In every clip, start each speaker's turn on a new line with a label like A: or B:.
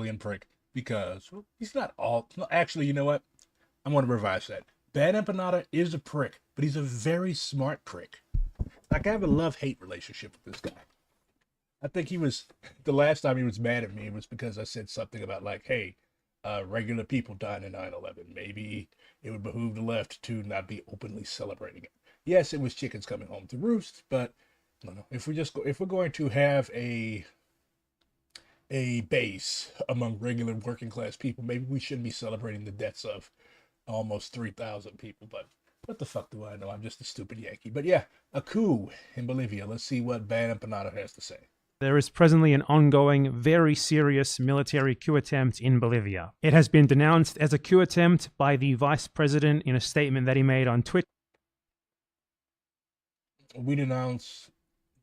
A: civilian prick because he's not all. No, actually, you know what? I'm going to revise that. Bad Empanada is a prick, but he's a very smart prick. Like, I have a love-hate relationship with this guy. I think he was, the last time he was mad at me was because I said something about, like, hey, regular people died in 9/11. Maybe it would behoove the left to not be openly celebrating it. Yes, it was chickens coming home to roost, but I don't know. If we're going to have a base among regular working class people, maybe we shouldn't be celebrating the deaths of almost 3,000 people. But what the fuck do I know? I'm just a stupid Yankee. But yeah, a coup in Bolivia. Let's see what Bad Empanada has to say.
B: There is presently an ongoing, very serious military coup attempt in Bolivia. It has been denounced as a coup attempt by the vice president in a statement that he made on Twitter.
A: We denounce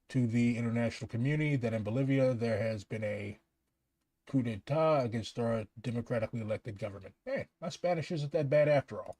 A: to the international community that in Bolivia there has been a coup d'etat against our democratically elected government. Hey, my Spanish isn't that bad after all.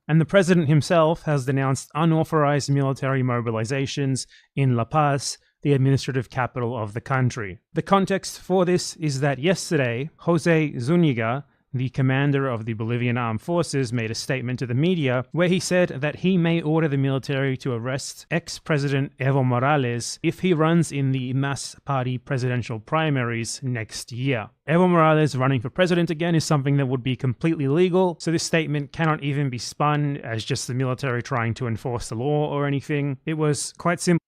B: And the president himself has denounced unauthorized military mobilizations in La Paz, the administrative capital of the country. The context for this is that yesterday, Jose Zuniga, the commander of the Bolivian armed forces, made a statement to the media where he said that he may order the military to arrest ex-president Evo Morales if he runs in the MAS party presidential primaries next year. Evo Morales running for president again is something that would be completely legal, so this statement cannot even be spun as just the military trying to enforce the law or anything. It was quite simple.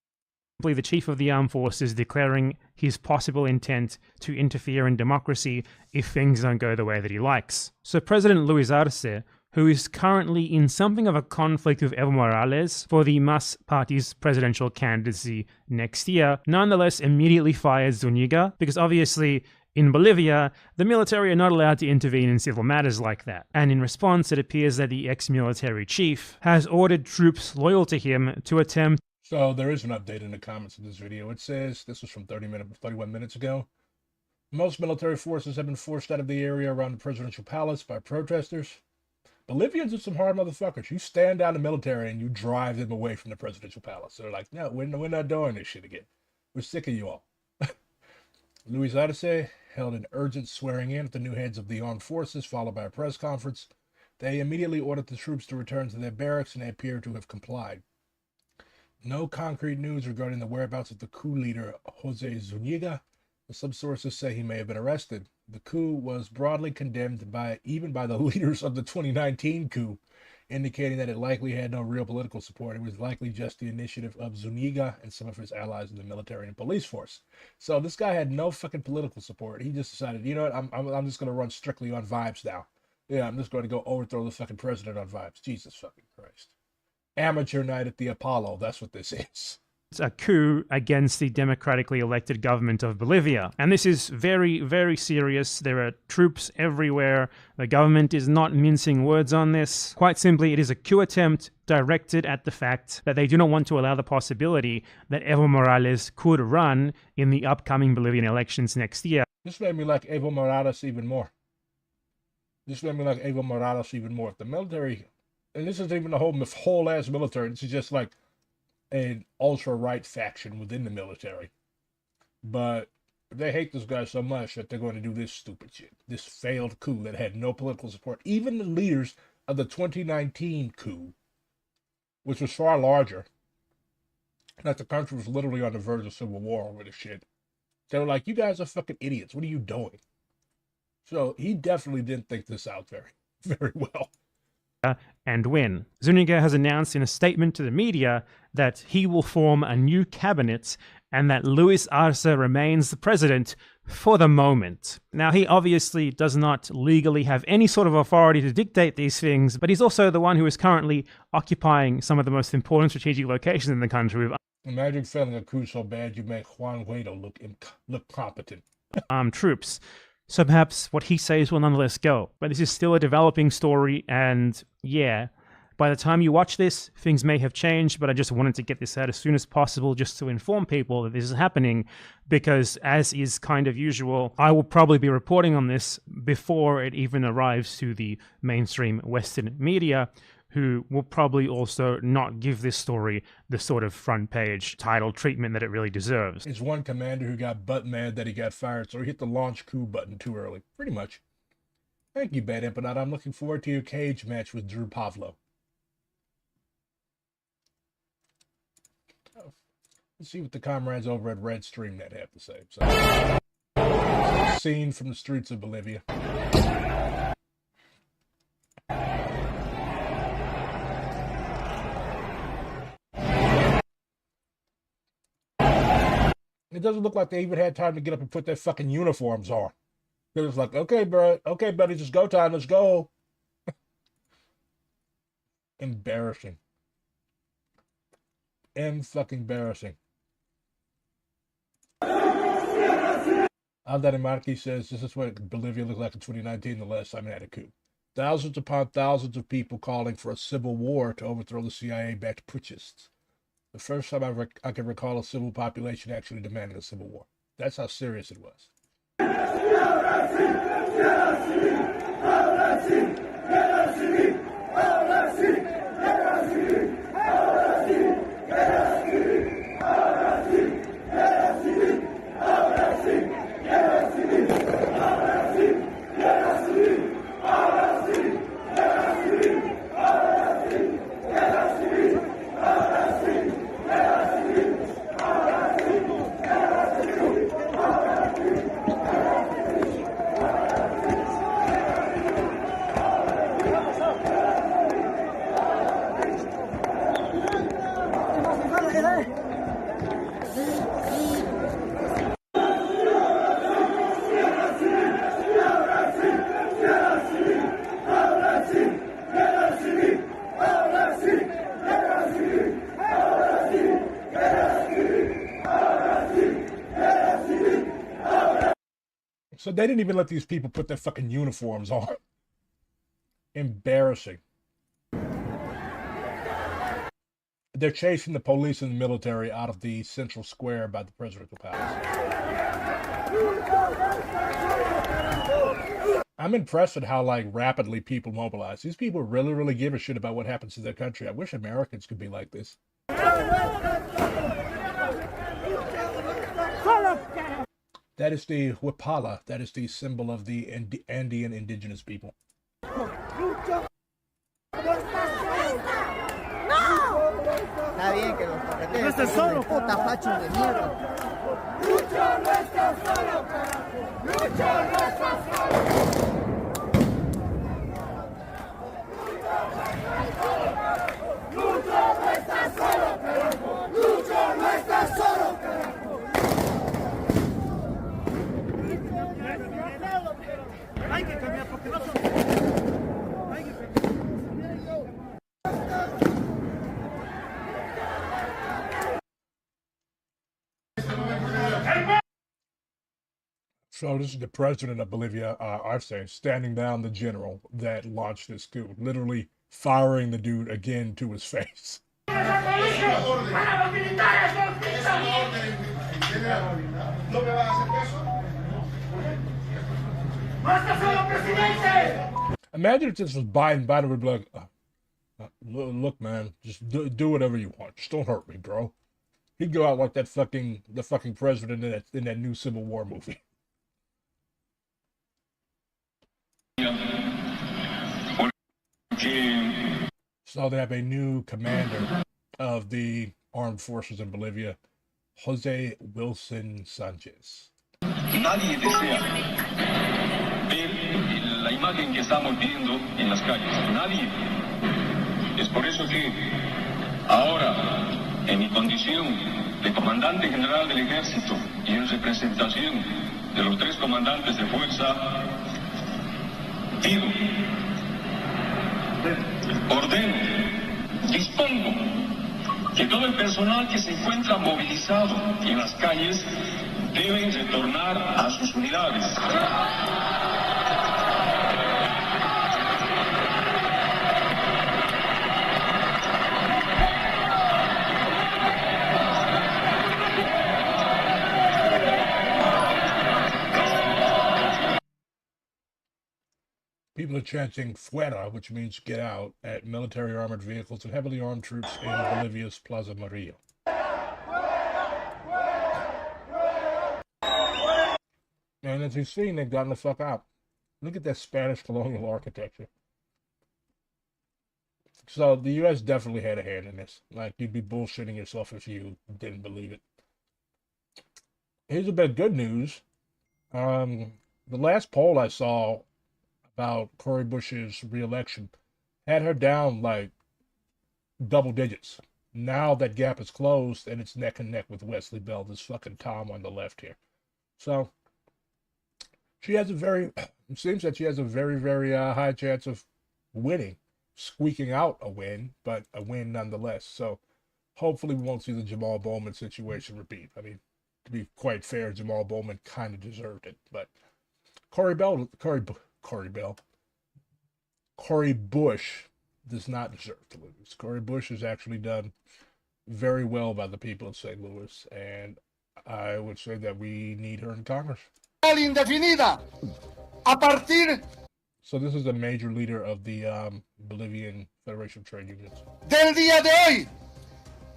B: The chief of the armed forces declaring his possible intent to interfere in democracy if things don't go the way that he likes. So President Luis Arce, who is currently in something of a conflict with Evo Morales for the MAS party's presidential candidacy next year, nonetheless immediately fired Zuniga because obviously in Bolivia, the military are not allowed to intervene in civil matters like that. And in response, it appears that the ex-military chief has ordered troops loyal to him to attempt.
A: So there is an update in the comments of this video. It says, this was from 31 minutes ago. Most military forces have been forced out of the area around the presidential palace by protesters. Bolivians are some hard motherfuckers. You stand down the military and you drive them away from the presidential palace. They're like, no, we're not doing this shit again. We're sick of you all. Luis Arce held an urgent swearing in of the new heads of the armed forces, followed by a press conference. They immediately ordered the troops to return to their barracks, and they appear to have complied. No concrete news regarding the whereabouts of the coup leader, Jose Zuniga, but some sources say he may have been arrested. The coup was broadly condemned even by the leaders of the 2019 coup, indicating that it likely had no real political support. It was likely just the initiative of Zuniga and some of his allies in the military and police force. So this guy had no fucking political support. He just decided, you know what, I'm just going to run strictly on vibes now. Yeah, I'm just going to go overthrow the fucking president on vibes. Jesus fucking Christ. Amateur night at the Apollo, that's what this is.
B: It's a coup against the democratically elected government of Bolivia. And this is very, very serious. There are troops everywhere. The government is not mincing words on this. Quite simply, it is a coup attempt directed at the fact that they do not want to allow the possibility that Evo Morales could run in the upcoming Bolivian elections next year.
A: This made me like Evo Morales even more. If the military, and this isn't even the whole ass military, this is just like an ultra-right faction within the military. But they hate this guy so much that they're going to do this stupid shit. This failed coup that had no political support. Even the leaders of the 2019 coup, which was far larger, that the country was literally on the verge of civil war over this shit. They were like, you guys are fucking idiots. What are you doing? So he definitely didn't think this out very well.
B: And win. Zuniga has announced in a statement to the media that he will form a new cabinet and that Luis Arce remains the president for the moment. Now, he obviously does not legally have any sort of authority to dictate these things, but he's also the one who is currently occupying some of the most important strategic locations in the country with
A: Imagine failing a coup so bad you make Juan Guaido look competent.
B: Armed troops. So perhaps what he says will nonetheless go. But this is still a developing story, and yeah, by the time you watch this, things may have changed, but I just wanted to get this out as soon as possible just to inform people that this is happening, because as is kind of usual, I will probably be reporting on this before it even arrives to the mainstream Western media, who will probably also not give this story the sort of front page title treatment that it really deserves.
A: Is one commander who got butt mad that he got fired, so he hit the launch coup button too early. Pretty much. Thank you, Bad Empanada. I'm looking forward to your cage match with Drew Pavlo. Let's see what the comrades over at Red Streamnet have to say. So, a scene from the streets of Bolivia. It doesn't look like they even had time to get up and put their fucking uniforms on. They're just like, okay, bro, okay, buddy, just go time, let's go. Embarrassing. Fucking embarrassing. Aldani Marquis says this is what Bolivia looked like in 2019, the last time it had a coup. Thousands upon thousands of people calling for a civil war to overthrow the CIA-backed putschists. The first time I can recall a civil population actually demanding a civil war. That's how serious it was. So they didn't even let these people put their fucking uniforms on. Embarrassing. They're chasing the police and the military out of the central square by the presidential palace. I'm impressed at how rapidly people mobilize. These people really, really give a shit about what happens to their country. I wish Americans could be like this. That is the huipala. That is the symbol of the Andean indigenous people.
C: No! Está bien que los paqueteros son puta fachos de mierda. Lucha no está solo, carajo. Lucha no está solo. Lucha no está solo, carajo. Lucha no está solo, carajo. Hay que cambiar porque no son. Hay que cambiar.
A: So this is the president of Bolivia, Arce, standing down the general that launched this coup, literally firing the dude again to his face. Imagine if this was Biden. Biden would be like, look, man, just do whatever you want. Just don't hurt me, bro. He'd go out like the fucking president in that new Civil War movie. So they have a new commander of the armed forces in Bolivia, Jose Wilson Sanchez.
D: Nadie desea ver la imagen que estamos viendo en las calles. Nadie. Es por eso que ahora, en mi condición de comandante general del ejército y en representación de los 3 comandantes de fuerza, digo, ordeno, dispongo que todo el personal que se encuentra movilizado en las calles deben retornar a sus unidades.
A: People are chanting "Fuera," which means "get out," at military armored vehicles and heavily armed troops in Bolivia's Plaza Murillo. And as you've seen, they've gotten the fuck out. Look at that Spanish colonial architecture. So the U.S. definitely had a hand in this. Like, you'd be bullshitting yourself if you didn't believe it. Here's a bit of good news. The last poll I saw about Cory Bush's re-election had her down like double digits. Now that gap is closed and it's neck and neck with Wesley Bell, this fucking Tom on the left here. So she has it seems that she has a very, very high chance of winning, squeaking out a win, but a win nonetheless. So hopefully we won't see the Jamal Bowman situation repeat. I mean, to be quite fair, Jamal Bowman kind of deserved it, but Cory Bush does not deserve to lose. Cory Bush has actually done very well by the people of St. Louis, and I would say that we need her in Congress.
E: Indefinida a partir
A: So this is a major leader of the Bolivian Federation of Trade Unions.
E: del día de hoy,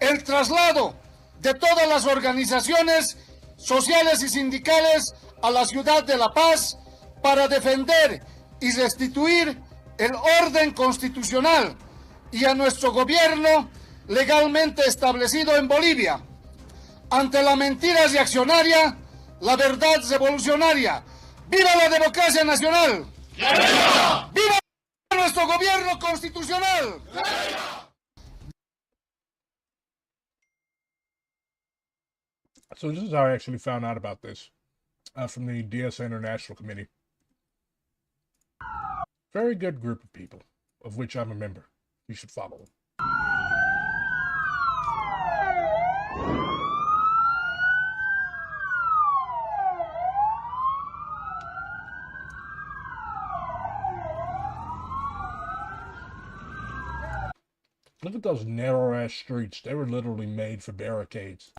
E: el traslado de todas las organizaciones sociales y sindicales a la ciudad de La Paz para defender y restituir el orden constitucional y a nuestro gobierno legalmente establecido en Bolivia. Ante la mentira reaccionaria, la verdad revolucionaria. ¡Viva la democracia nacional! ¡Viva nuestro gobierno constitucional!
A: So this is how I actually found out about this, from the DSA International Committee. Very good group of people, of which I'm a member. You should follow them. Look at those narrow-ass streets. They were literally made for barricades.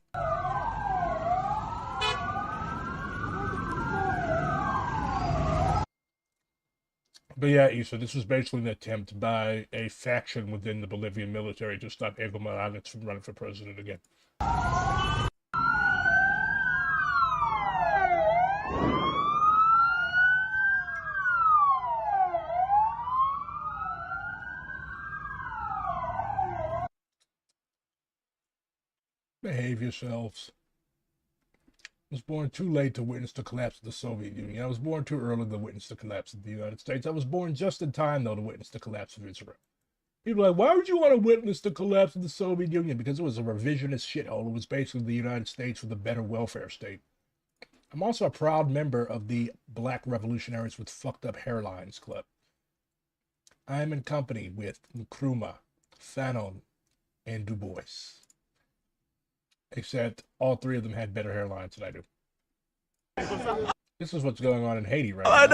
A: But yeah, Issa, this was basically an attempt by a faction within the Bolivian military to stop Evo Morales from running for president again. Behave yourselves. I was born too late to witness the collapse of the Soviet Union. I was born too early to witness the collapse of the United States. I was born just in time, though, to witness the collapse of Israel. People are like, why would you want to witness the collapse of the Soviet Union? Because it was a revisionist shithole. It was basically the United States with a better welfare state. I'm also a proud member of the Black Revolutionaries with Fucked Up Hairlines Club. I am in company with Nkrumah, Fanon, and Du Bois. Except all three of them had better hairlines than I do. This is what's going on in Haiti right now.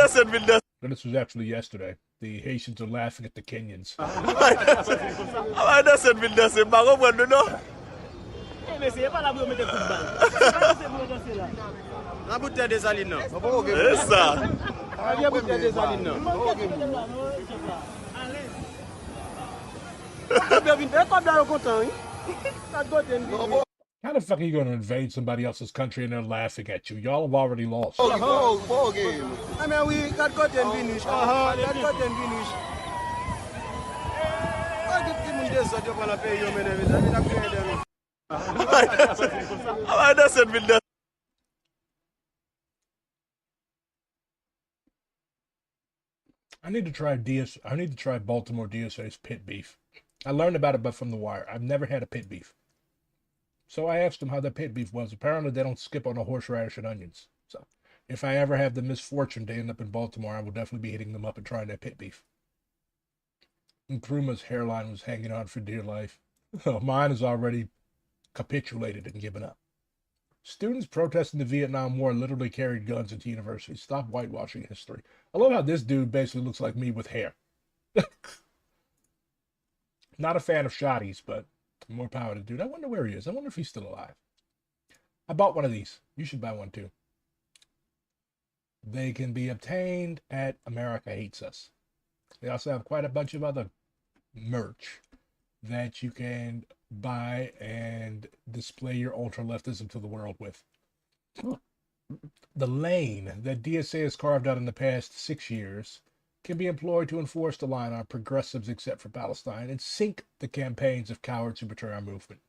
A: But this was actually yesterday. The Haitians are laughing at the Kenyans. How the fuck are you going to invade somebody else's country and they're laughing at you? Y'all have already lost.
E: Ball game. I mean, we got and finish. Got and finish.
A: I need to try Baltimore DSA's pit beef. I learned about it but from The Wire. I've never had a pit beef. So I asked them how the pit beef was. Apparently they don't skip on a horseradish and onions. So if I ever have the misfortune to end up in Baltimore, I will definitely be hitting them up and trying that pit beef. Nkrumah's hairline was hanging on for dear life. Mine is already capitulated and given up. Students protesting the Vietnam War literally carried guns into universities. Stop whitewashing history. I love how this dude basically looks like me with hair. Not a fan of shotties, but more power to dude. I wonder where he is. I wonder if he's still alive. I bought one of these. You should buy one too. They can be obtained at America Hates Us. They also have quite a bunch of other merch that you can buy and display your ultra-leftism to the world with. The lane that DSA has carved out in the past 6 years can be employed to enforce the line on progressives except for Palestine and sink the campaigns of cowards who betray our movement.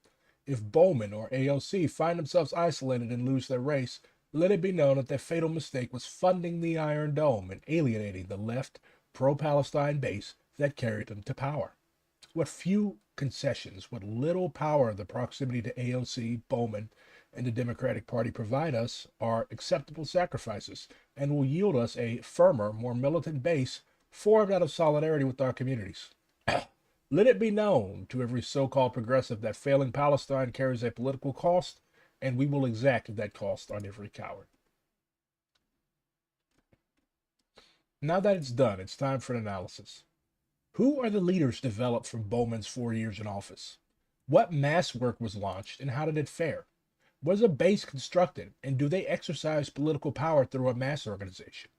A: If Bowman or AOC find themselves isolated and lose their race, let it be known that their fatal mistake was funding the Iron Dome and alienating the left pro-Palestine base that carried them to power. What few concessions, what little power the proximity to AOC, Bowman, and the Democratic Party provide us are acceptable sacrifices and will yield us a firmer, more militant base formed out of solidarity with our communities. Let it be known to every so-called progressive that failing Palestine carries a political cost, and we will exact that cost on every coward. Now that it's done, it's time for an analysis. Who are the leaders developed from Bowman's 4 years in office? What mass work was launched, and how did it fare? Was a base constructed, and do they exercise political power through a mass organization?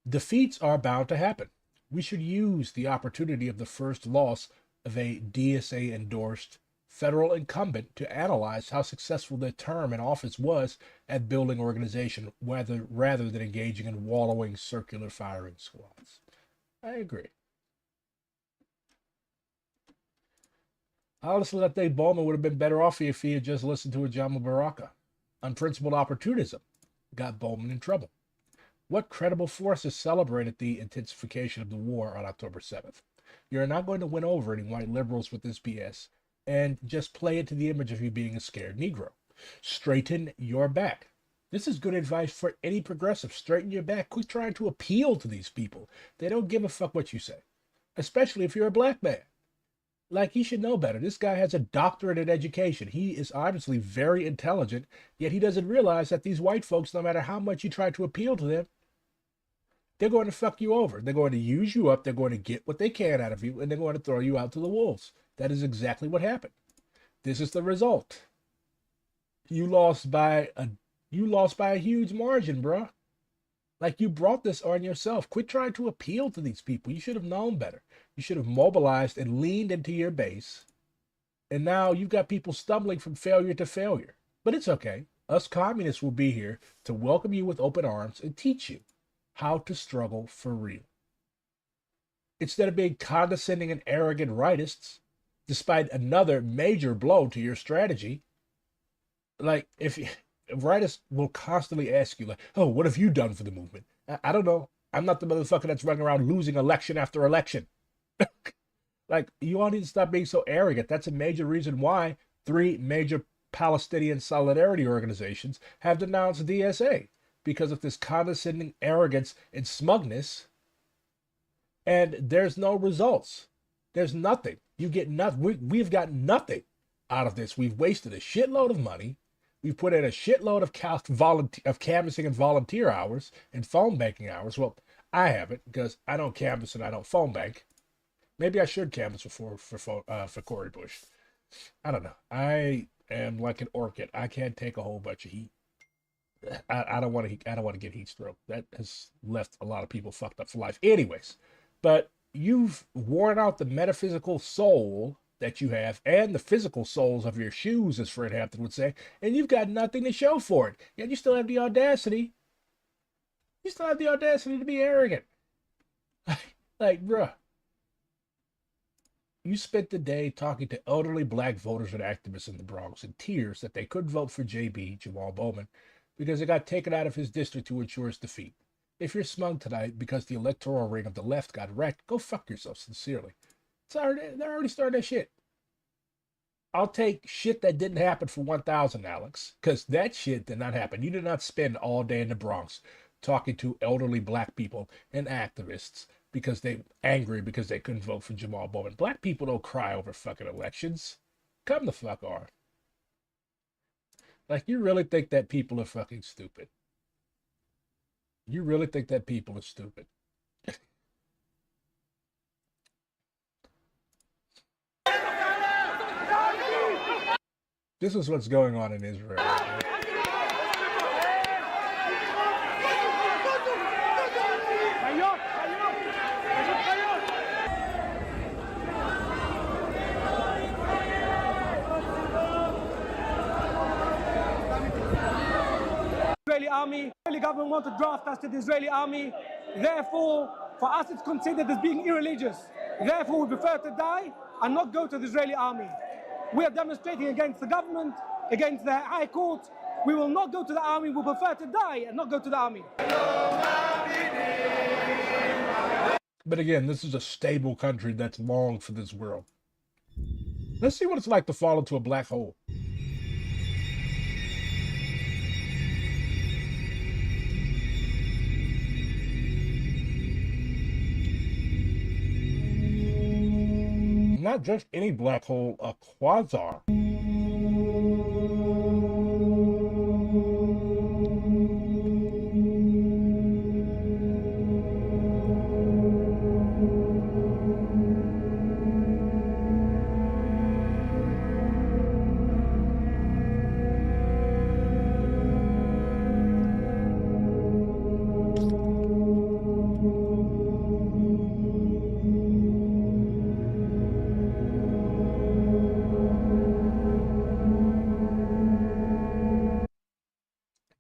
A: Defeats are bound to happen. We should use the opportunity of the first loss of a DSA-endorsed federal incumbent to analyze how successful their term in office was at building organization rather than engaging in wallowing circular firing squads. I agree. Honestly, I think Bowman would have been better off if he had just listened to Ojama Baraka. Unprincipled opportunism got Bowman in trouble. What credible forces celebrated the intensification of the war on October 7th? You're not going to win over any white liberals with this BS, and just play it to the image of you being a scared Negro. Straighten your back. This is good advice for any progressive. Straighten your back. Quit trying to appeal to these people. They don't give a fuck what you say, especially if you're a black man. Like, he should know better. This guy has a doctorate in education. He is obviously very intelligent, yet he doesn't realize that these white folks, no matter how much you try to appeal to them, they're going to fuck you over. They're going to use you up. They're going to get what they can out of you, and they're going to throw you out to the wolves. That is exactly what happened. This is the result. You lost by a huge margin, bruh. Like, you brought this on yourself. Quit trying to appeal to these people. You should have known better. You should have mobilized and leaned into your base. And now you've got people stumbling from failure to failure. But it's okay. Us communists will be here to welcome you with open arms and teach you how to struggle for real. Instead of being condescending and arrogant rightists, despite another major blow to your strategy, like, if rightists will constantly ask you, like, oh, what have you done for the movement? I don't know. I'm not the motherfucker that's running around losing election after election. Like, you all need to stop being so arrogant. That's a major reason why 3 major Palestinian solidarity organizations have denounced DSA, because of this condescending arrogance and smugness. And there's no results. There's nothing. You get nothing. We've got nothing out of this. We've wasted a shitload of money. We've put in a shitload of canvassing and volunteer hours and phone banking hours. Well, I haven't, because I don't canvass and I don't phone bank. Maybe I should canvass for Cori Bush. I don't know. I am like an orchid. I can't take a whole bunch of heat. I don't want to get heat stroke. That has left a lot of people fucked up for life. Anyways, but you've worn out the metaphysical soul that you have and the physical soles of your shoes, as Fred Hampton would say, and you've got nothing to show for it. Yet you still have the audacity. You still have the audacity to be arrogant. Like, bruh. You spent the day talking to elderly black voters and activists in the Bronx in tears that they couldn't vote for JB, Jamal Bowman, because it got taken out of his district to ensure his defeat. If you're smug tonight because the electoral ring of the left got wrecked, go fuck yourself, sincerely. They're already starting that shit. I'll take shit that didn't happen for 1,000, Alex, because that shit did not happen. You did not spend all day in the Bronx talking to elderly black people and activists because they angry because they couldn't vote for Jamal Bowman. Black people don't cry over fucking elections. Come the fuck on. Like, you really think that people are fucking stupid? You really think that people are stupid? This is what's going on in Israel right now.
F: army. The Israeli government wants to draft us to the Israeli army. Therefore, for us, it's considered as being irreligious. Therefore, we prefer to die and not go to the Israeli army. We are demonstrating against the government, against the High Court. We will not go to the army. We prefer to die and not go to the army.
A: But again, this is a stable country that's long for this world. Let's see what it's like to fall into a black hole. Not just any black hole, a quasar.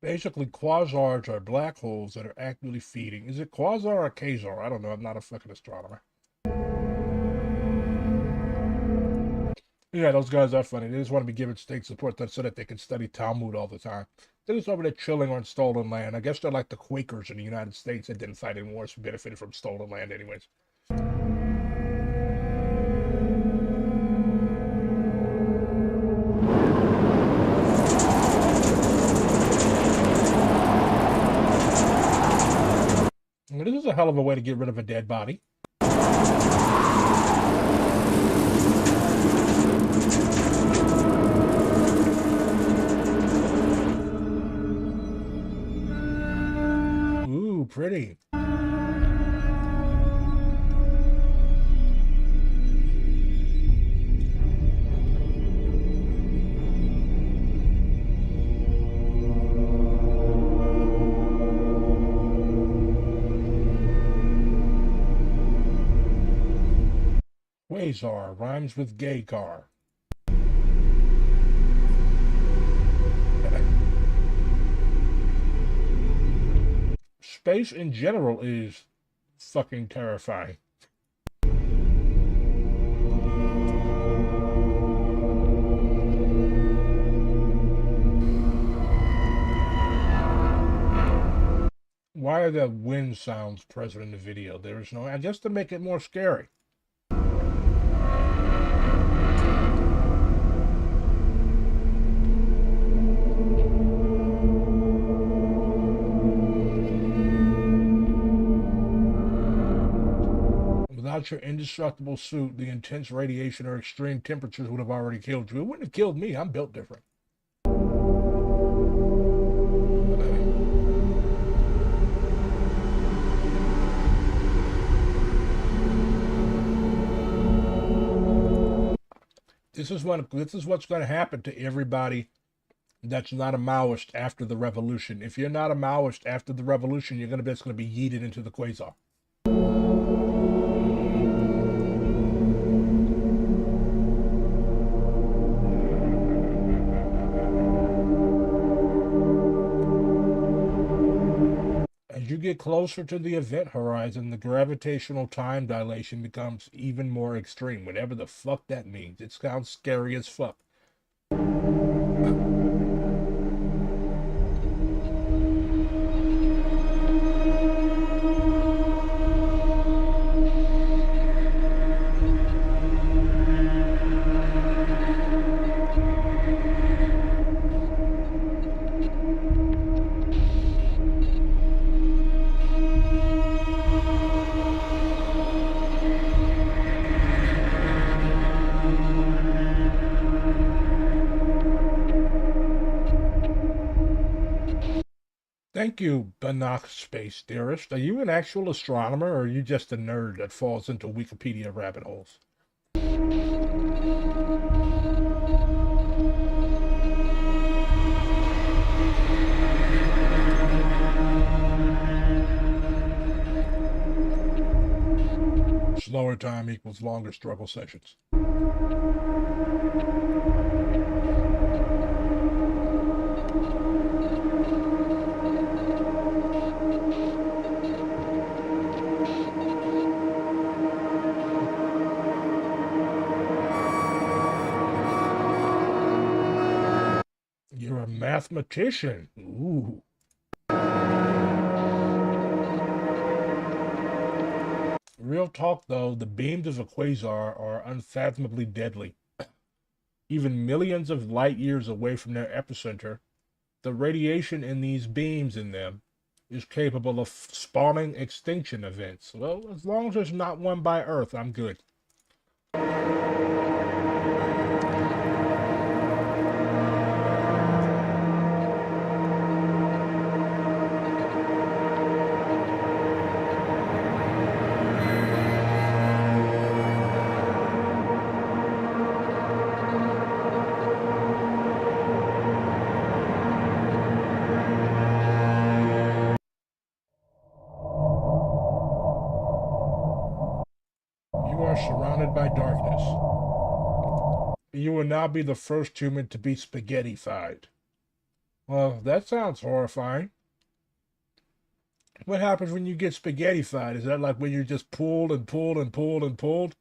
A: Basically, quasars are black holes that are actively feeding. Is it quasar or quasar? I don't know. I'm not a fucking astronomer. Yeah, those guys are funny. They just want to be given state support so that they can study Talmud all the time. They're just over there chilling on stolen land. I guess they're like the Quakers in the United States that didn't fight in wars, benefited from stolen land anyways. This is a hell of a way to get rid of a dead body. Ooh, pretty. Quasar rhymes with gay car. Space in general is fucking terrifying. Why are the wind sounds present in the video? There is no, just to make it more scary. Without your indestructible suit, the intense radiation or extreme temperatures would have already killed you. It wouldn't have killed me. I'm built different. This is what's going to happen to everybody that's not a Maoist after the revolution. If you're not a Maoist after the revolution, you're going to be yeeted into the quasar. As you get closer to the event horizon, the gravitational time dilation becomes even more extreme, whatever the fuck that means. It sounds scary as fuck. Thank you, Banach Space Theorist. Are you an actual astronomer, or are you just a nerd that falls into Wikipedia rabbit holes? Slower time equals longer struggle sessions. mathematician. Ooh. Real talk, though, the beams of a quasar are unfathomably deadly. Even millions of light years away from their epicenter, the radiation in these beams in them is capable of spawning extinction events. Well, as long as there's not one by Earth, I'm good. You are surrounded by darkness. You will now be the first human to be spaghettified. Well, that sounds horrifying. What happens when you get spaghettified? Is that like when you're just pulled and pulled and pulled and pulled?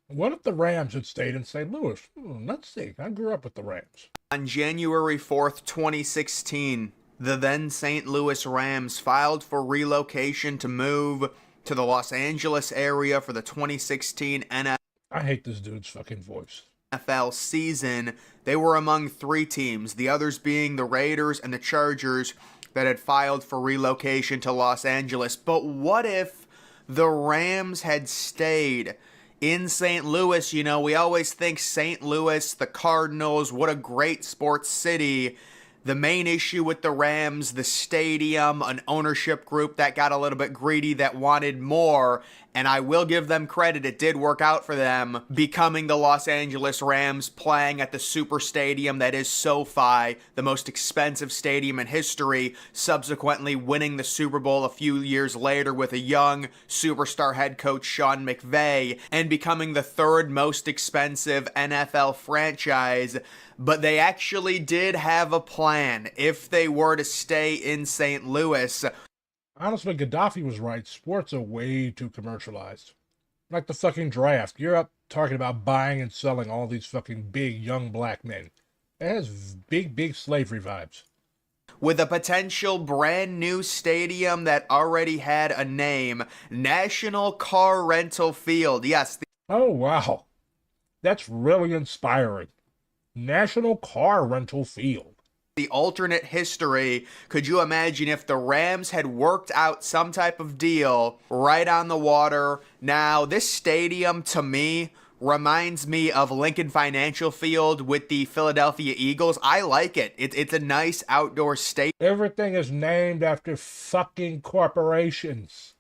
A: What if the Rams had stayed in St. Louis? Let's see. I grew up with the Rams.
G: On January 4th, 2016, the then St. Louis Rams filed for relocation to move to the Los Angeles area for the 2016
A: I hate this dude's fucking voice.
G: NFL season. They were among three teams, the others being the Raiders and the Chargers, that had filed for relocation to Los Angeles. But what if the Rams had stayed in St. Louis? You know, we always think St. Louis, the Cardinals, what a great sports city. The main issue with the Rams, the stadium, an ownership group that got a little bit greedy, that wanted more, and I will give them credit, it did work out for them, becoming the Los Angeles Rams, playing at the super stadium that is SoFi, the most expensive stadium in history, subsequently winning the Super Bowl a few years later with a young superstar head coach Sean McVay, and becoming the third most expensive NFL franchise. But they actually did have a plan if they were to stay in St. Louis.
A: Honestly, Gaddafi was right. Sports are way too commercialized. Like the fucking draft. You're up talking about buying and selling all these fucking big young black men. It has big slavery vibes.
G: With a potential brand new stadium that already had a name, National Car Rental Field. Yes.
A: Oh, wow. That's really inspiring. National Car Rental Field.
G: The alternate history. Could you imagine if the Rams had worked out some type of deal right on the water? Now, this stadium, to me, reminds me of Lincoln Financial Field with the Philadelphia Eagles. I like it. It's a nice outdoor stadium.
A: Everything is named after fucking corporations.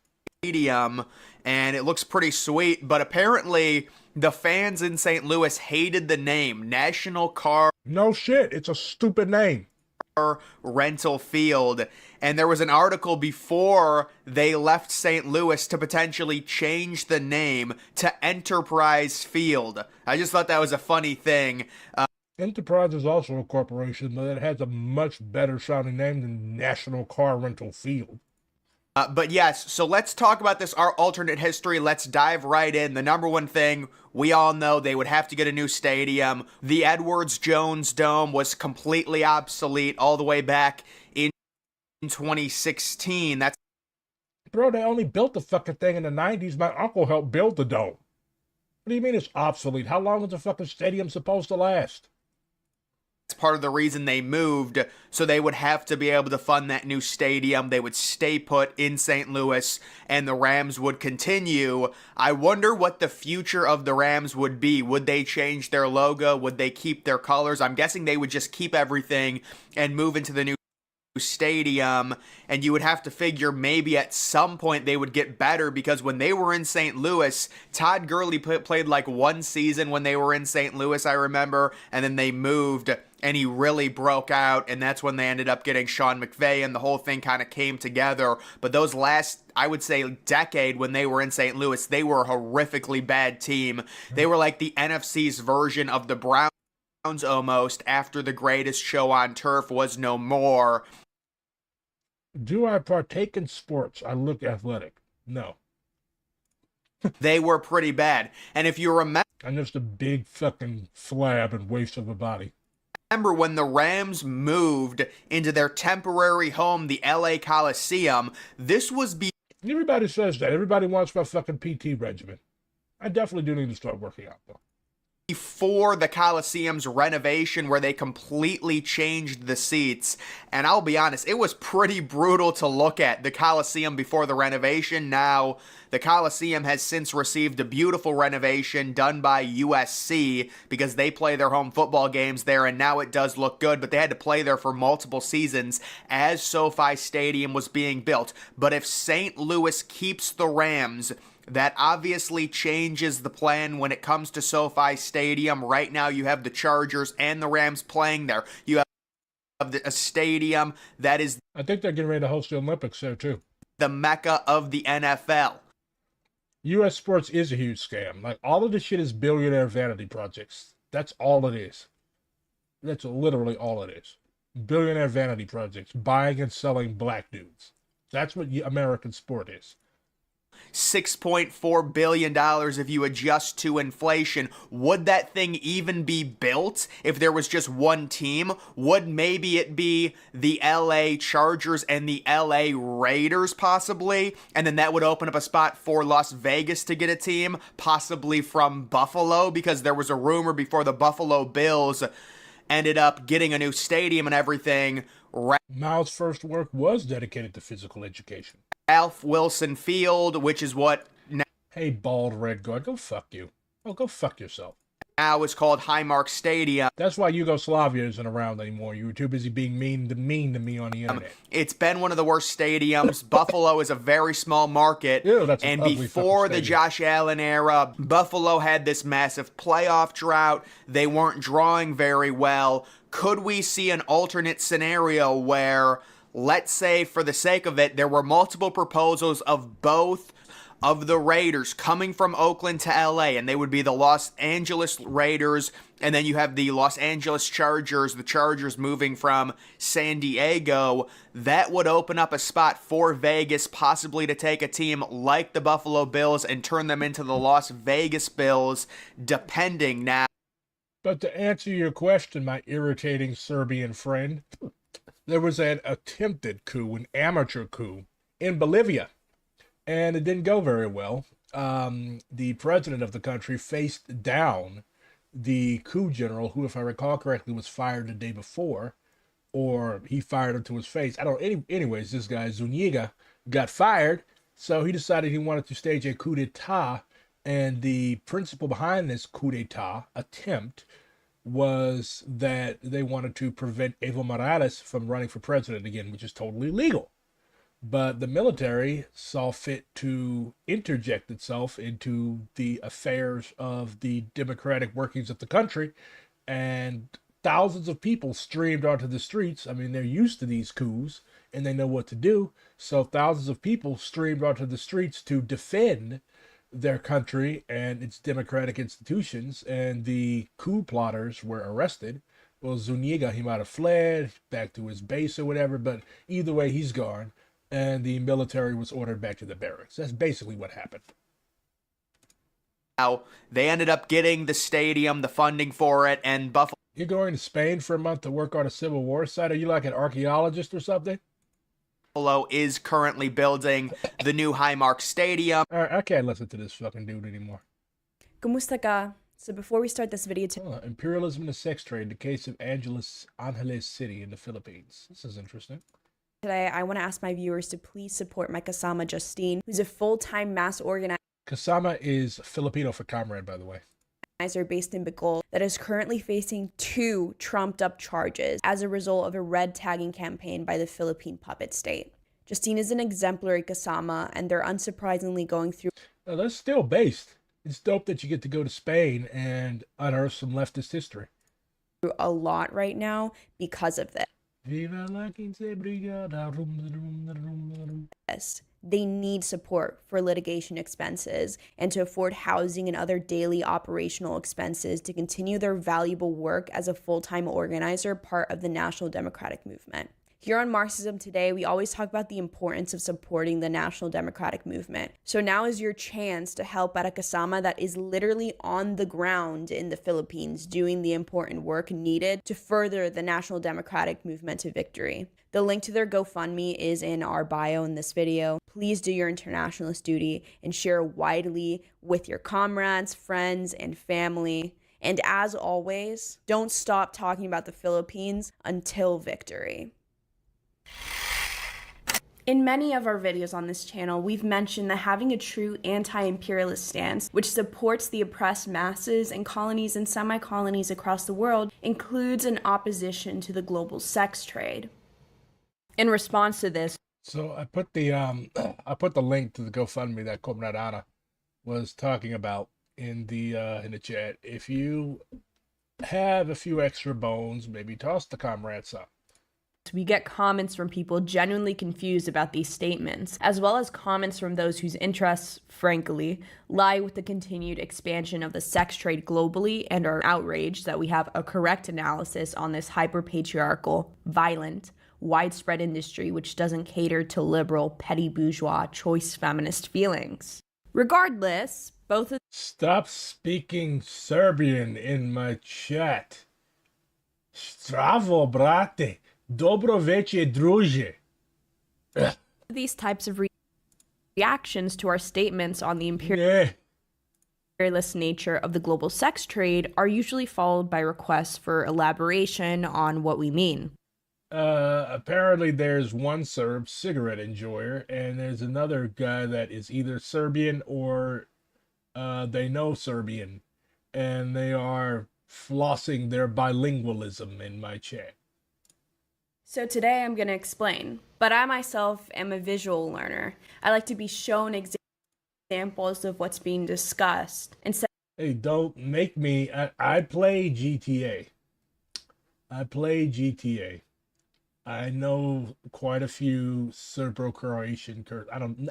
G: And it looks pretty sweet, but apparently the fans in St. Louis hated the name National Car.
A: No shit, it's a stupid name.
G: Rental Field. And there was an article before they left St. Louis to potentially change the name to Enterprise Field. I just thought that was a funny thing.
A: Enterprise is also a corporation, but it has a much better sounding name than National Car Rental Field.
G: But yes, so let's talk about this, our alternate history. Let's dive right in. The number one thing, we all know they would have to get a new stadium. The Edwards-Jones Dome was completely obsolete all the way back in 2016. That's
A: Bro, they only built the fucking thing in the 90s. My uncle helped build the dome. What do you mean it's obsolete? How long is the fucking stadium supposed to last?
G: part of the reason they moved, so they would have to be able to fund that new stadium. They would stay put in St. Louis, and the Rams would continue. I wonder what the future of the Rams would be. Would they change their logo? Would they keep their colors? I'm guessing they would just keep everything and move into the new stadium, and you would have to figure maybe at some point they would get better, because when they were in St. Louis, Todd Gurley played like one season when they were in St. Louis, I remember, and then they moved and he really broke out, and that's when they ended up getting Sean McVay, and the whole thing kind of came together. But those last, I would say, decade when they were in St. Louis, they were a horrifically bad team. They were like the NFC's version of the Browns almost, after the greatest show on turf was no more.
A: Do I partake in sports? I look athletic. No.
G: They were pretty bad. And if you remember,
A: And just a big fucking flab and waste of a body.
G: when the Rams moved into their temporary home, the LA Coliseum, this was
A: Everybody says that. Everybody wants my fucking PT regimen. I definitely do need to start working out, though.
G: before the Coliseum's renovation, where they completely changed the seats. And I'll be honest, it was pretty brutal to look at, the Coliseum before the renovation. Now, the Coliseum has since received a beautiful renovation done by USC because they play their home football games there, and now it does look good, but they had to play there for multiple seasons as SoFi Stadium was being built. But if St. Louis keeps the Rams, that obviously changes the plan when it comes to SoFi Stadium. Right now, you have the Chargers and the Rams playing there. You have a stadium that is,
A: I think they're getting ready to host the Olympics there, too.
G: the mecca of the NFL.
A: U.S. sports is a huge scam. Like, all of this shit is billionaire vanity projects. That's all it is. That's literally all it is. Billionaire vanity projects. Buying and selling black dudes. That's what American sport is.
G: $6.4 billion if you adjust to inflation. Would that thing even be built if there was just one team? Would maybe it be the LA Chargers and the LA Raiders possibly? And then that would open up a spot for Las Vegas to get a team, possibly from Buffalo, because there was a rumor before the Buffalo Bills ended up getting a new stadium and everything.
A: Miles' first work was dedicated to physical education.
G: Ralph Wilson Field, which is what
A: Hey, bald red guard, go fuck you. Oh, go fuck yourself.
G: now is called Highmark Stadium.
A: That's why Yugoslavia isn't around anymore. You were too busy being mean to me on the internet.
G: It's been one of the worst stadiums. Buffalo is a very small market.
A: Ew, that's an
G: and
A: ugly
G: before
A: fucking
G: the
A: stadium.
G: Josh Allen era, Buffalo had this massive playoff drought. They weren't drawing very well. Could we see an alternate scenario where, let's say for the sake of it, there were multiple proposals of both of the Raiders coming from Oakland to LA, and they would be the Los Angeles Raiders, and then you have the Los Angeles Chargers, the Chargers moving from San Diego. That would open up a spot for Vegas, possibly to take a team like the Buffalo Bills and turn them into the Las Vegas Bills, depending now.
A: But to answer your question, my irritating Serbian friend, there was an attempted coup, an amateur coup, in Bolivia. And it didn't go very well. The president of the country faced down the coup general, who, if I recall correctly, was fired the day before, or he fired him to his face. Anyways, this guy, Zuniga, got fired, so he decided he wanted to stage a coup d'etat, and the principle behind this coup d'etat attempt was that they wanted to prevent Evo Morales from running for president again, which is totally legal. But the military saw fit to interject itself into the affairs of the democratic workings of the country, and thousands of people streamed onto the streets. I mean, they're used to these coups, and they know what to do. So thousands of people streamed onto the streets to defend their country and its democratic institutions, and the coup plotters were arrested. Well, Zuniga, he might have fled back to his base or whatever, but either way, he's gone. And the military was ordered back to the barracks. That's basically what happened.
G: Now, they ended up getting the stadium, the funding for it, and Buffalo
A: You're going to Spain for a month to work on a Civil War site? Are you like an archaeologist or something?
G: is currently building the new Highmark Stadium.
A: All right, I can't listen to this fucking dude anymore.
H: Kumusta ka? So before we start this video
A: Imperialism and the sex trade, the case of Angeles City in the Philippines. This is interesting.
H: today, I want to ask my viewers to please support my kasama Justine, who's a full-time mass organizer
A: Kasama is Filipino for comrade, by the way.
H: based in Bicol that is currently facing 2 trumped-up charges as a result of a red tagging campaign by the Philippine puppet state. Justine is an exemplary kasama, and they're unsurprisingly going through
A: Now, that's still based. It's dope that you get to go to Spain and unearth some leftist history.
H: a lot right now because of this.
A: Viva la quince brigada, rum.
H: They need support for litigation expenses and to afford housing and other daily operational expenses to continue their valuable work as a full-time organizer, part of the National Democratic Movement. Here on Marxism Today, we always talk about the importance of supporting the national democratic movement. So now is your chance to help out a kasama that is literally on the ground in the Philippines doing the important work needed to further the national democratic movement to victory. The link to their GoFundMe is in our bio in this video. Please do your internationalist duty and share widely with your comrades, friends, and family. And as always, don't stop talking about the Philippines until victory. In many of our videos on this channel, we've mentioned that having a true anti-imperialist stance, which supports the oppressed masses and colonies and semi-colonies across the world, includes an opposition to the global sex trade. In response to this,
A: So I put the link to the GoFundMe that Comrade Ana was talking about in the chat. If you have a few extra bones, maybe toss the comrades up.
H: we get comments from people genuinely confused about these statements, as well as comments from those whose interests, frankly, lie with the continued expansion of the sex trade globally and are outraged that we have a correct analysis on this hyper-patriarchal, violent, widespread industry which doesn't cater to liberal, petty bourgeois, choice feminist feelings. Regardless, both of
A: Stop speaking Serbian in my chat. Stravo, brate. Dobro veče, druže.
H: these types of reactions to our statements on the
A: Yeah.
H: imperialist nature of the global sex trade are usually followed by requests for elaboration on what we mean.
A: Apparently there's one Serb cigarette enjoyer, and there's another guy that is either Serbian or they know Serbian, and they are flossing their bilingualism in my chat.
H: So today I'm going to explain, but I myself am a visual learner. I like to be shown examples of what's being discussed instead.
A: Hey, don't make me. I play GTA. I know quite a few Serbo-Croatian curse. I don't.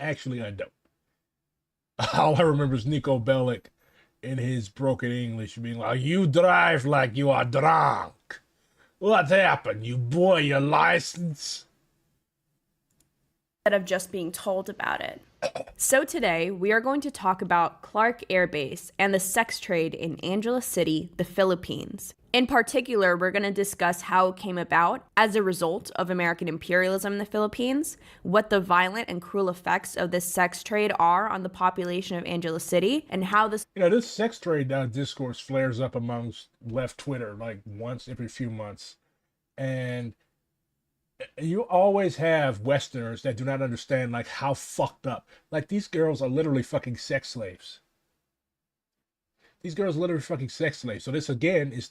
A: All I remember is Nico Bellic in his broken English being like, "You drive like you are drunk. What happened? You bore your license?"
H: Of just being told about it. So today, we are going to talk about Clark Air Base and the sex trade in Angeles City, the Philippines. In particular, we're going to discuss how it came about as a result of American imperialism in the Philippines, what the violent and cruel effects of this sex trade are on the population of Angeles City, and how this
A: This sex trade discourse flares up amongst left Twitter like once every few months. And you always have Westerners that do not understand like how fucked up. Like these girls are literally fucking sex slaves. These girls are literally fucking sex slaves. So this again is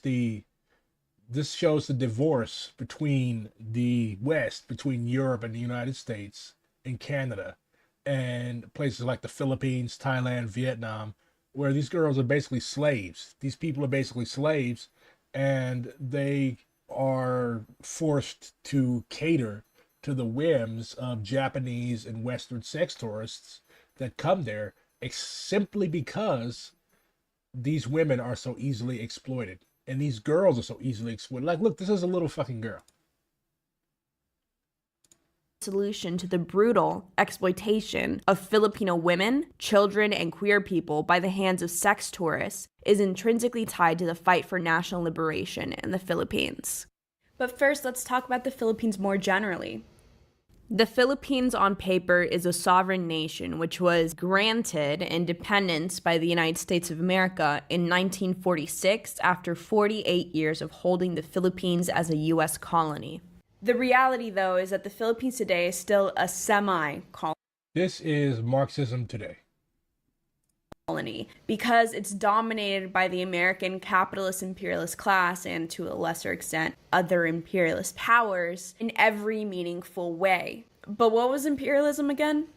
A: this shows the divorce between the West, between Europe and the United States and Canada and places like the Philippines, Thailand, Vietnam, where these girls are basically slaves. These people are basically slaves, and they are forced to cater to the whims of Japanese and Western sex tourists that come there simply because these women are so easily exploited and these girls are so easily exploited. Like, look, this is a little fucking girl.
H: solution to the brutal exploitation of Filipino women, children, and queer people by the hands of sex tourists is intrinsically tied to the fight for national liberation in the Philippines. But first, let's talk about the Philippines more generally. The Philippines on paper is a sovereign nation which was granted independence by the United States of America in 1946 after 48 years of holding the Philippines as a U.S. colony. The reality, though, is that the Philippines today is still a semi-colony.
A: This is Marxism Today.
H: Because it's dominated by the American capitalist imperialist class and, to a lesser extent, other imperialist powers in every meaningful way. But what was imperialism again?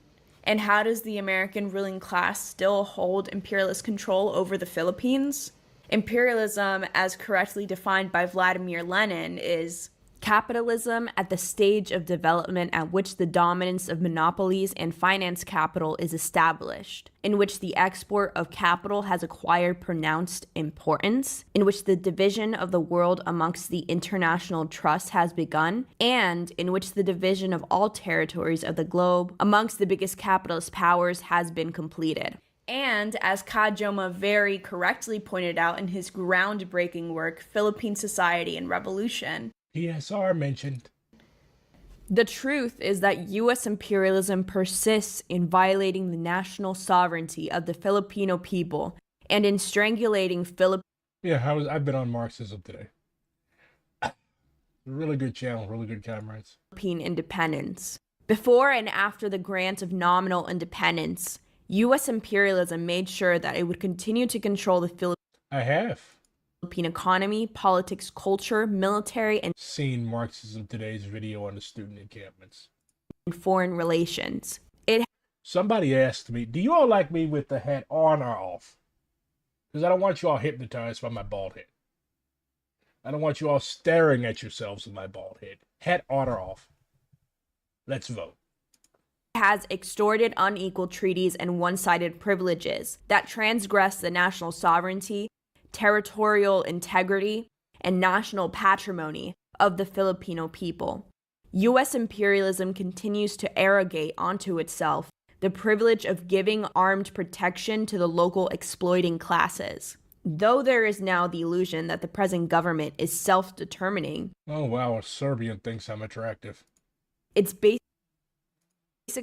H: And how does the American ruling class still hold imperialist control over the Philippines? Imperialism, as correctly defined by Vladimir Lenin, is Capitalism at the stage of development at which the dominance of monopolies and finance capital is established, in which the export of capital has acquired pronounced importance, in which the division of the world amongst the international trusts has begun, and in which the division of all territories of the globe amongst the biggest capitalist powers has been completed. And as Kajoma very correctly pointed out in his groundbreaking work, Philippine Society and Revolution,
A: PSR mentioned.
H: the truth is that U.S. imperialism persists in violating the national sovereignty of the Filipino people and in strangulating
A: Yeah, I've been on Marxism today. Really good channel, really good comrades.
H: Philippine independence. Before and after the grant of nominal independence, U.S. imperialism made sure that it would continue to control the
A: I have
H: Philippine economy, politics, culture, military, and
A: seen Marxism Today's video on the student encampments.
H: foreign relations.
A: Somebody asked me, do you all like me with the hat on or off? Because I don't want you all hypnotized by my bald head. I don't want you all staring at yourselves with my bald head. Hat on or off? Let's vote.
H: Has extorted unequal treaties and one-sided privileges that transgress the national sovereignty, territorial integrity, and national patrimony of the Filipino people. U.S. imperialism continues to arrogate onto itself the privilege of giving armed protection to the local exploiting classes. Though there is now the illusion that the present government is self-determining.
A: Oh wow, a Serbian thinks I'm attractive.
H: Its basic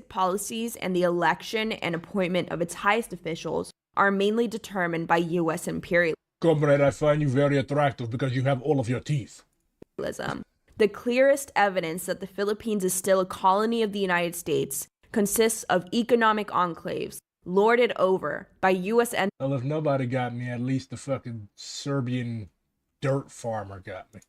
H: policies and the election and appointment of its highest officials are mainly determined by U.S. imperialism.
A: Comrade, I find you very attractive because you have all of your teeth.
H: The clearest evidence that the Philippines is still a colony of the United States consists of economic enclaves lorded over by U.S.
A: Well, if nobody got me, at least the fucking Serbian dirt farmer got me.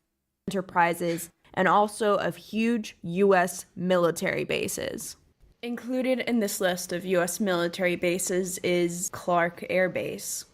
H: enterprises and also of huge U.S. military bases. Included in this list of U.S. military bases is Clark Air Base.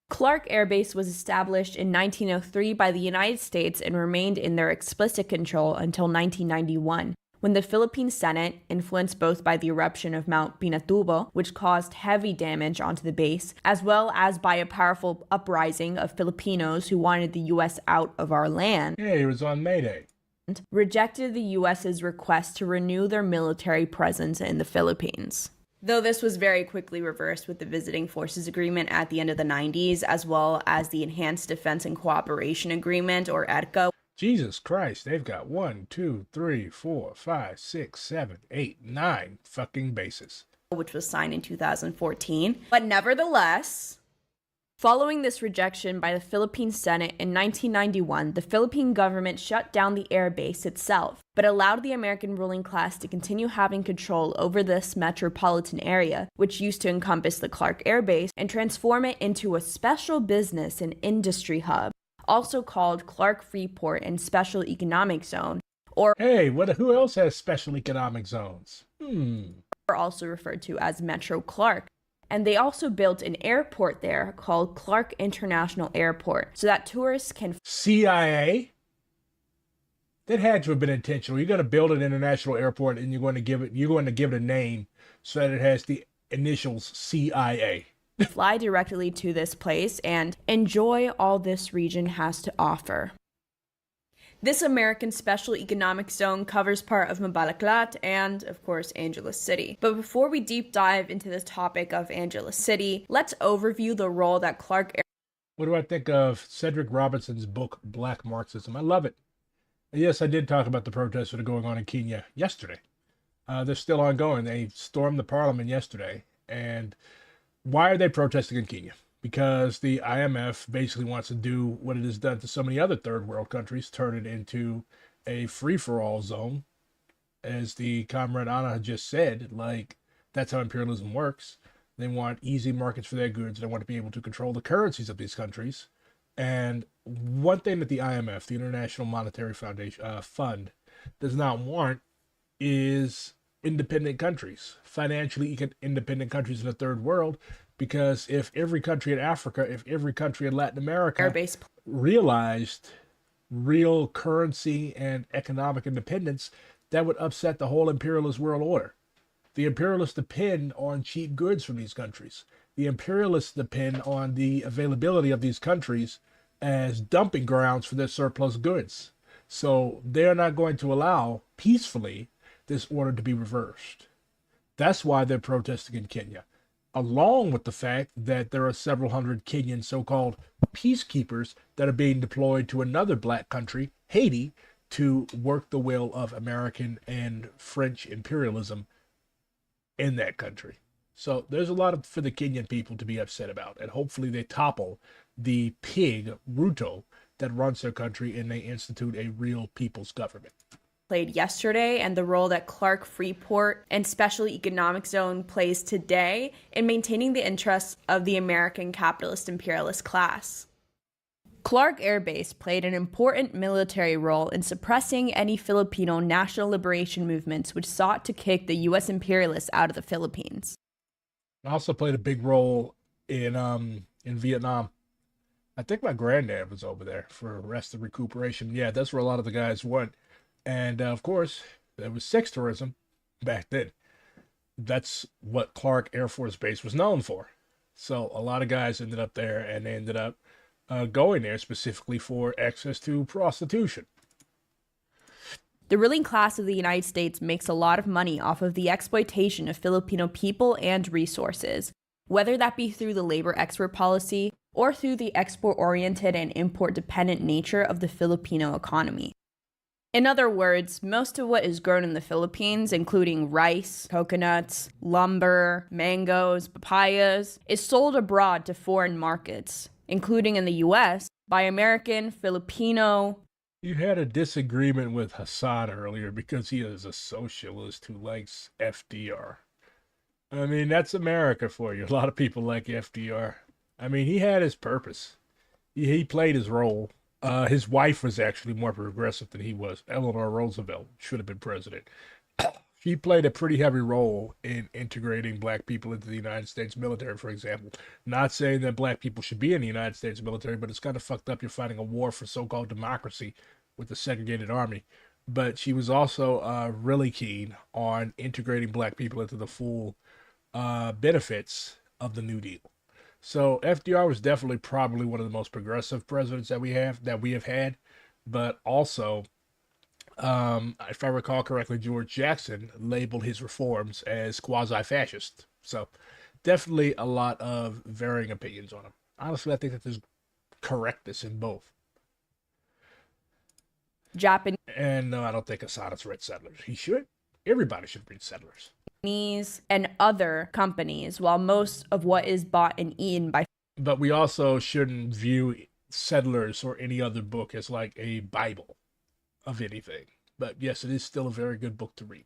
H: Clark Air Base was established in 1903 by the United States and remained in their explicit control until 1991, when the Philippine Senate, influenced both by the eruption of Mount Pinatubo, which caused heavy damage onto the base, as well as by a powerful uprising of Filipinos who wanted the U.S. out of our land,
A: Yeah, he was on May Day.
H: rejected the U.S.'s request to renew their military presence in the Philippines. Though this was very quickly reversed with the Visiting Forces Agreement at the end of the 90s, as well as the Enhanced Defense and Cooperation Agreement, or EDCA.
A: Jesus Christ, they've got 1, 2, 3, 4, 5, 6, 7, 8, 9 fucking bases.
H: Which was signed in 2014. But nevertheless, following this rejection by the Philippine Senate in 1991, the Philippine government shut down the air base itself, but allowed the American ruling class to continue having control over this metropolitan area, which used to encompass the Clark Air Base, and transform it into a special business and industry hub, also called Clark Freeport and Special Economic Zone, or
A: Hey, who else has special economic zones?
H: also referred to as Metro Clark. And they also built an airport there called Clark International Airport so that tourists can
A: CIA? That had to have been intentional. You're going to build an international airport and you're going to give it a name so that it has the initials CIA.
H: fly directly to this place and enjoy all this region has to offer. This American Special Economic Zone covers part of Mabalaklat and, of course, Angeles City. But before we deep dive into the topic of Angeles City, let's overview the role that Clark Air
A: What do I think of Cedric Robinson's book, Black Marxism? I love it. Yes, I did talk about the protests that are going on in Kenya yesterday. They're still ongoing. They stormed the parliament yesterday. And why are they protesting in Kenya? Because the IMF basically wants to do what it has done to so many other third world countries, turn it into a free-for-all zone. As the comrade Anna had just said, like, that's how imperialism works. They want easy markets for their goods. They want to be able to control the currencies of these countries. And one thing that the IMF, the International Monetary Foundation Fund, does not want is independent countries, financially independent countries in the third world. Because if every country in Africa, if every country in Latin America
H: Airbase
A: realized real currency and economic independence that would upset the whole imperialist world order. The imperialists depend on cheap goods from these countries. The imperialists depend on the availability of these countries as dumping grounds for their surplus goods. So they're not going to allow peacefully this order to be reversed. That's why they're protesting in Kenya, along with the fact that there are several hundred Kenyan so-called peacekeepers that are being deployed to another black country, Haiti, to work the will of American and French imperialism in that country. So there's a lot for the Kenyan people to be upset about, and hopefully they topple the pig Ruto that runs their country and they institute a real people's government.
H: Played yesterday and the role that Clark Freeport and Special Economic Zone plays today in maintaining the interests of the American capitalist imperialist class. Clark Air Base played an important military role in suppressing any Filipino national liberation movements which sought to kick the U.S. imperialists out of the Philippines.
A: It also played a big role in Vietnam. I think my granddad was over there for rest and recuperation. Yeah, that's where a lot of the guys went. And of course, there was sex tourism back then. That's what Clark Air Force Base was known for. So a lot of guys ended up there, and they ended up going there specifically for access to prostitution.
H: The ruling class of the United States makes a lot of money off of the exploitation of Filipino people and resources, whether that be through the labor export policy or through the export-oriented and import-dependent nature of the Filipino economy. In other words, most of what is grown in the Philippines, including rice, coconuts, lumber, mangoes, papayas, is sold abroad to foreign markets, including in the US, by American, Filipino.
A: You had a disagreement with Hassan earlier because he is a socialist who likes FDR. I mean, that's America for you. A lot of people like FDR. I mean, he had his purpose. He played his role. His wife was actually more progressive than he was. Eleanor Roosevelt should have been president. She played a pretty heavy role in integrating black people into the United States military, for example. Not saying that black people should be in the United States military, but it's kind of fucked up. You're fighting a war for so-called democracy with the segregated army. But she was also really keen on integrating black people into the full benefits of the New Deal. So FDR was definitely probably one of the most progressive presidents that we have had, but also, if I recall correctly, George Jackson labeled his reforms as quasi-fascist. So definitely a lot of varying opinions on him. Honestly, I think that there's correctness in both.
H: Japanese.
A: And no, I don't think Assad has read Settlers. He should. Everybody should read Settlers.
H: And other companies, while most of what is bought and eaten by.
A: But we also shouldn't view Settlers or any other book as like a Bible of anything. But yes, it is still a very good book to read.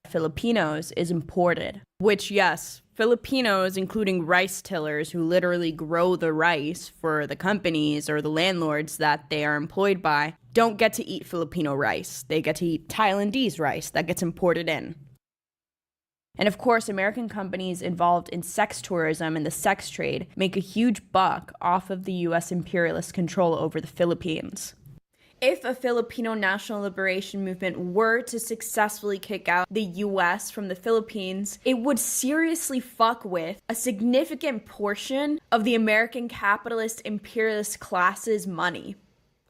H: Filipinos is imported, which, yes, Filipinos, including rice tillers who literally grow the rice for the companies or the landlords that they are employed by, don't get to eat Filipino rice. They get to eat Thailandese rice that gets imported in. And of course, American companies involved in sex tourism and the sex trade make a huge buck off of the U.S. imperialist control over the Philippines. If a Filipino national liberation movement were to successfully kick out the U.S. from the Philippines, it would seriously fuck with a significant portion of the American capitalist imperialist class's money.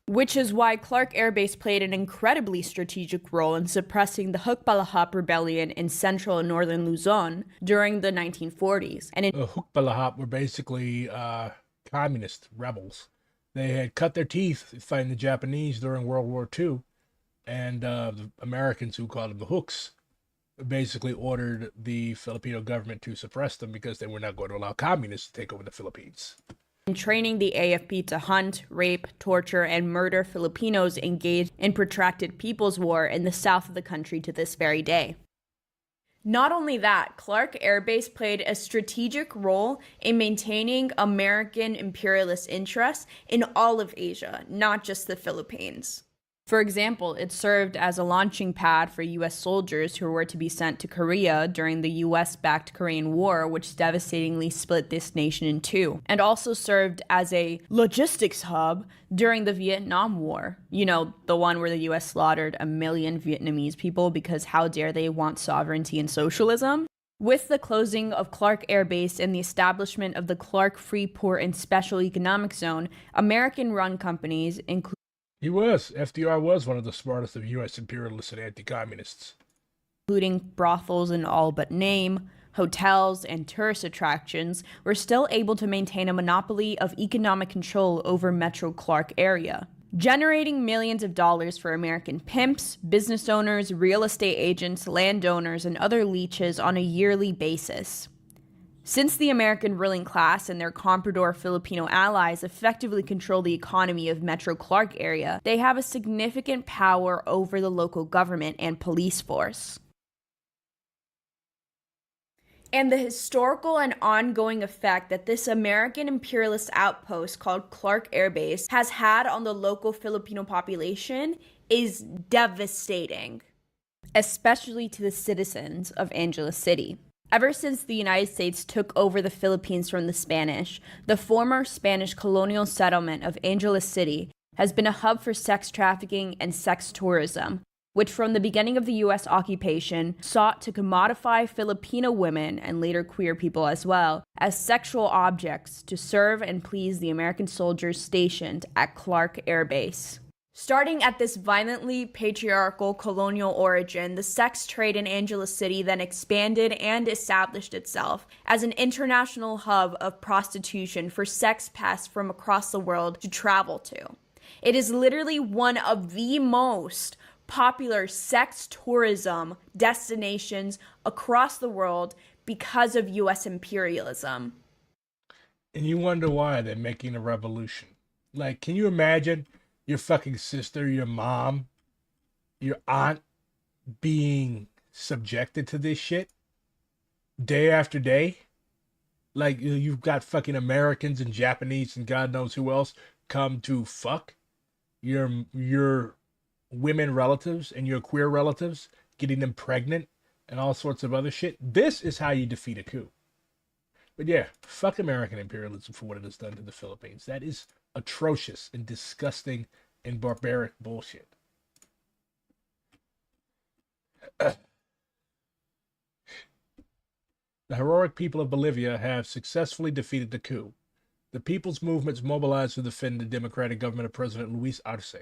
H: Which is why Clark Air Base played an incredibly strategic role in suppressing the Hukbalahap rebellion in central and northern Luzon during the 1940s. And
A: the Hukbalahap were basically communist rebels. They had cut their teeth fighting the Japanese during World War II, and the Americans, who called them the Hooks, basically ordered the Filipino government to suppress them because they were not going to allow communists to take over the Philippines.
H: And training the AFP to hunt, rape, torture, and murder Filipinos engaged in protracted People's War in the south of the country to this very day. Not only that, Clark Air Base played a strategic role in maintaining American imperialist interests in all of Asia, not just the Philippines. For example, it served as a launching pad for US soldiers who were to be sent to Korea during the US-backed Korean War, which devastatingly split this nation in two, and also served as a logistics hub during the Vietnam War. You know, the one where the US slaughtered 1 million Vietnamese people because how dare they want sovereignty and socialism? With the closing of Clark Air Base and the establishment of the Clark Freeport and Special Economic Zone, American-run companies,
A: FDR was one of the smartest of U.S. imperialists and anti-communists.
H: Including brothels in all but name, hotels, and tourist attractions, were still able to maintain a monopoly of economic control over Metro Clark area, generating millions of dollars for American pimps, business owners, real estate agents, landowners, and other leeches on a yearly basis. Since the American ruling class and their comprador Filipino allies effectively control the economy of Metro Clark area, they have a significant power over the local government and police force. And the historical and ongoing effect that this American imperialist outpost called Clark Air Base has had on the local Filipino population is devastating, especially to the citizens of Angeles City. Ever since the United States took over the Philippines from the Spanish, the former Spanish colonial settlement of Angeles City has been a hub for sex trafficking and sex tourism, which from the beginning of the U.S. occupation sought to commodify Filipino women, and later queer people as well, as sexual objects to serve and please the American soldiers stationed at Clark Air Base. Starting at this violently patriarchal colonial origin, the sex trade in Angeles City then expanded and established itself as an international hub of prostitution for sex pests from across the world to travel to. It is literally one of the most popular sex tourism destinations across the world because of U.S. imperialism.
A: And you wonder why they're making a revolution. Like, can you imagine your fucking sister, your mom, your aunt being subjected to this shit day after day? Like, you've got fucking Americans and Japanese and God knows who else come to fuck your women relatives and your queer relatives, getting them pregnant and all sorts of other shit. This is how you defeat a coup. But yeah, fuck American imperialism for what it has done to the Philippines. That is atrocious and disgusting and barbaric bullshit. The heroic people of Bolivia have successfully defeated the coup. The people's movements mobilized to defend the democratic government of President Luis Arce.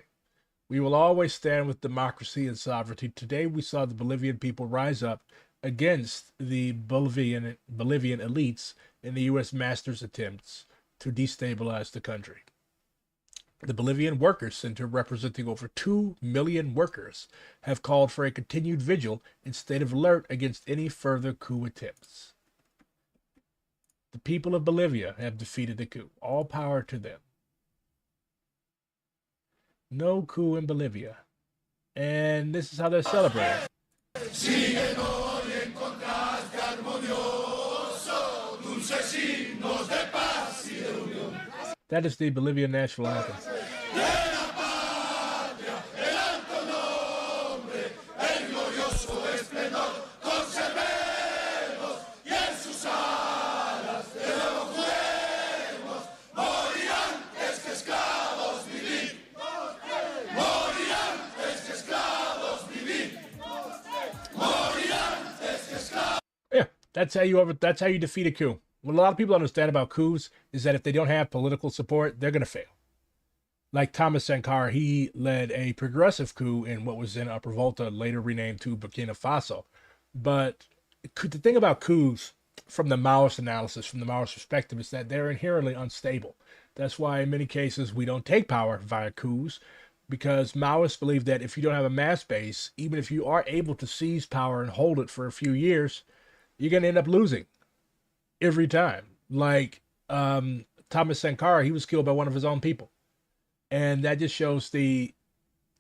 A: We will always stand with democracy and sovereignty. Today we saw the Bolivian people rise up against the Bolivian elites in the U.S. masters' attempts to destabilize the country. The Bolivian Workers' Center, representing over 2 million workers, have called for a continued vigil and state of alert against any further coup attempts. The people of Bolivia have defeated the coup. All power to them. No coup in Bolivia. And this is how they're celebrating. That is the Bolivian national anthem. Yeah, that's how you defeat a coup. What a lot of people understand about coups is that if they don't have political support, they're going to fail. Like Thomas Sankara, he led a progressive coup in what was then Upper Volta, later renamed to Burkina Faso. But the thing about coups, from the Maoist analysis, from the Maoist perspective, is that they're inherently unstable. That's why in many cases we don't take power via coups, because Maoists believe that if you don't have a mass base, even if you are able to seize power and hold it for a few years, you're going to end up losing. Every time. Like Thomas Sankara, he was killed by one of his own people. And that just shows the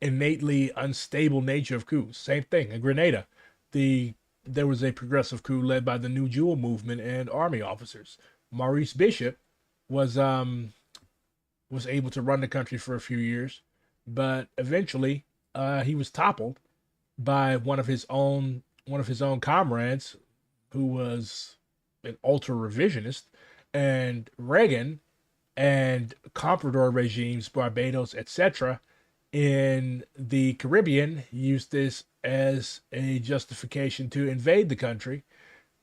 A: innately unstable nature of coups. Same thing in Grenada. There was a progressive coup led by the New Jewel movement and army officers. Maurice Bishop was able to run the country for a few years, but eventually he was toppled by one of his own comrades, who was an ultra revisionist, and Reagan and comprador regimes, Barbados, etc., in the Caribbean used this as a justification to invade the country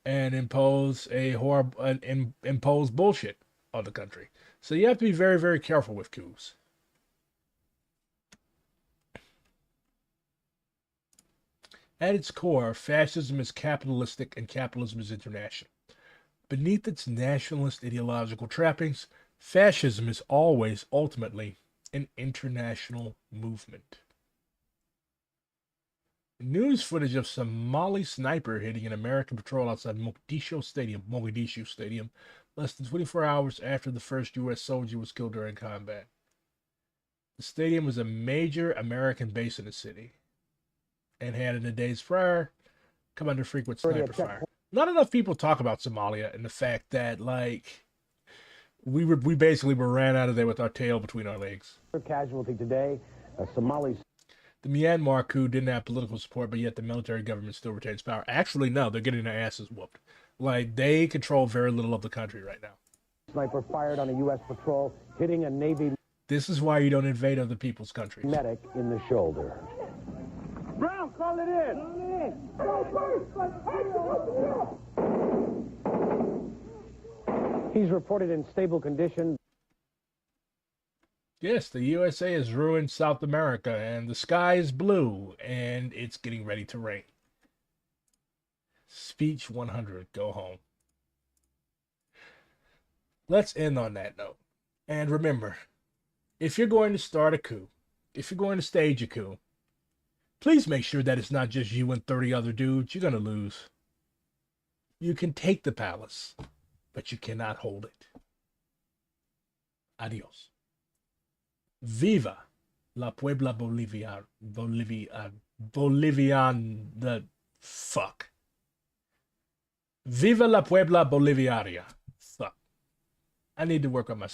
A: and impose impose bullshit on the country. So you have to be very, very careful with coups. At its core, fascism is capitalistic and capitalism is international. Beneath its nationalist ideological trappings, fascism is always, ultimately, an international movement. News footage of Somali sniper hitting an American patrol outside Mogadishu Stadium, less than 24 hours after the first U.S. soldier was killed during combat. The stadium was a major American base in the city, and had in the days prior come under frequent sniper fire. Not enough people talk about Somalia and the fact that, like, we basically were ran out of there with our tail between our legs.
I: Casualty today, Somalis.
A: The Myanmar coup didn't have political support, but yet the military government still retains power. Actually, no, they're getting their asses whooped. Like, they control very little of the country right now.
I: Sniper fired on a U.S. patrol, hitting a Navy.
A: This is why you don't invade other people's countries.
I: Medic in the shoulder.
F: Brown, call it in.
I: He's reported in stable condition.
A: Yes, the USA has ruined South America, and the sky is blue, and it's getting ready to rain. Speech 100, go home. Let's end on that note. And remember, if you're going to start a coup, if you're going to stage a coup, please make sure that it's not just you and 30 other dudes. You're going to lose. You can take the palace, but you cannot hold it. Adios. Viva la Puebla Bolivian, the fuck. Viva la Puebla Boliviaria. Fuck. I need to work on my